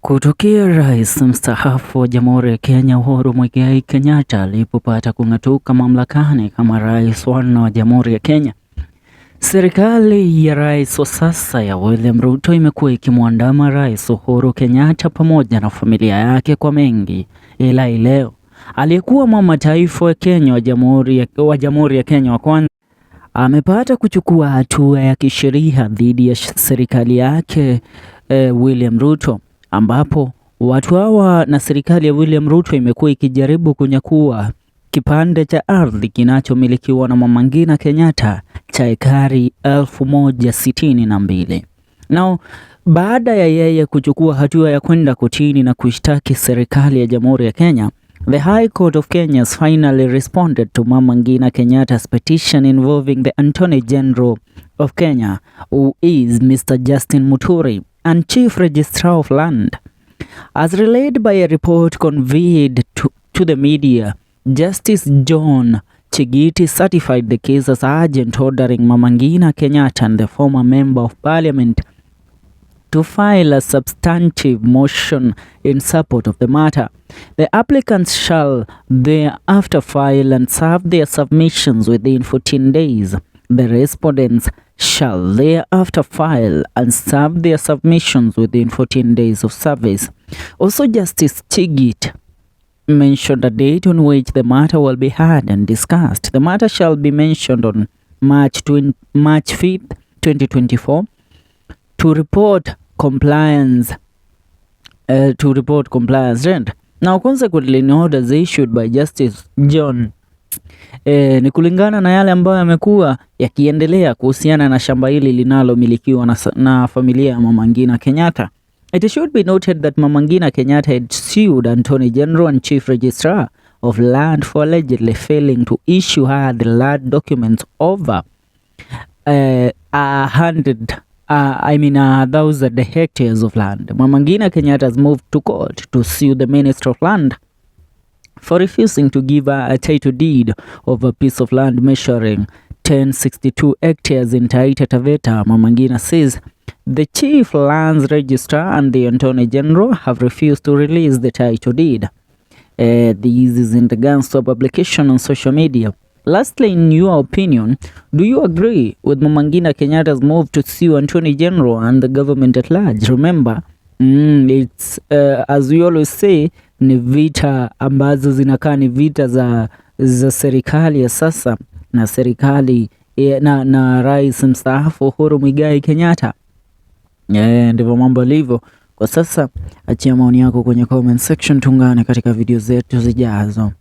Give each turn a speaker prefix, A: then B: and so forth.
A: Kutokea rais mstaafu wa Jamhuri ya Kenya Uhuru Muigai Kenyatta alipopata kung'atuka mamlakani kama rais wa Jamhuri ya Kenya, serikali ya rais wa sasa ya William Ruto imekuwa ikimwandama rais Uhuru Kenyatta pamoja na familia yake kwa mengi. Ila leo aliyekuwa mama taifa wa Kenya wa Jamhuri ya Kenya wa kwanza amepata kuchukua hatua ya kisheria dhidi ya serikali yake William Ruto, ambapo watu hawa na serikali ya William Ruto imekuwa ikijaribu kunyakua kipande cha ardhi kinachomilikiwa na mama Ngina Kenyatta cha ekari 1062. Nao baada ya yeye kuchukua hatua ya kwenda kotini na kushtaki serikali ya Jamhuri ya Kenya, the High Court of Kenya has finally responded to Mama Ngina Kenyatta's petition involving the Attorney General of Kenya, who is Mr. Justin Muturi, and Chief Registrar of Land. As relayed by a report conveyed to the media, Justice John Chigiti certified the case as urgent, ordering Mama Ngina Kenyatta and the former Member of Parliament to file a substantive motion in support of the matter. The applicants shall thereafter file and serve their submissions within 14 days. The respondents shall thereafter file and serve their submissions within 14 days of service. Also, Justice Chigit mentioned a date on which the matter will be heard and discussed. The matter shall be mentioned on March 5th, 2024 to report compliance. Now, consequently, in orders issued by Justice John ni kulingana na yale ambayo yamekuwa yakiendelea kuhusiana na shamba hili linalomilikiwa na familia ya Mama Ngina Kenyatta. It should be noted that Mama Ngina Kenyatta had sued Attorney General and Chief Registrar of Land for allegedly failing to issue her the land documents over 1,000 hectares of land. Mama Ngina Kenyatta has moved to court to sue the Minister of Land for refusing to give her a title deed of a piece of land measuring 1062 hectares in Taita Taveta. Mama Ngina says the Chief Lands Registrar and the Attorney General have refused to release the title deed. This is in regards to a publication on social media. Lastly, in your opinion, do you agree with Mama Ngina Kenyatta's move to sue Attorney General and the government at large? Remember, it's as we always say, ni vita ambazo zinakaa ni vita za serikali ya sasa na serikali na rais mstaafu Uhuru Muigai Kenyatta. Ndivyo mambo yalivyo kwa sasa. Achia maoni yako kwenye comment section, tungane katika video zetu zijazo.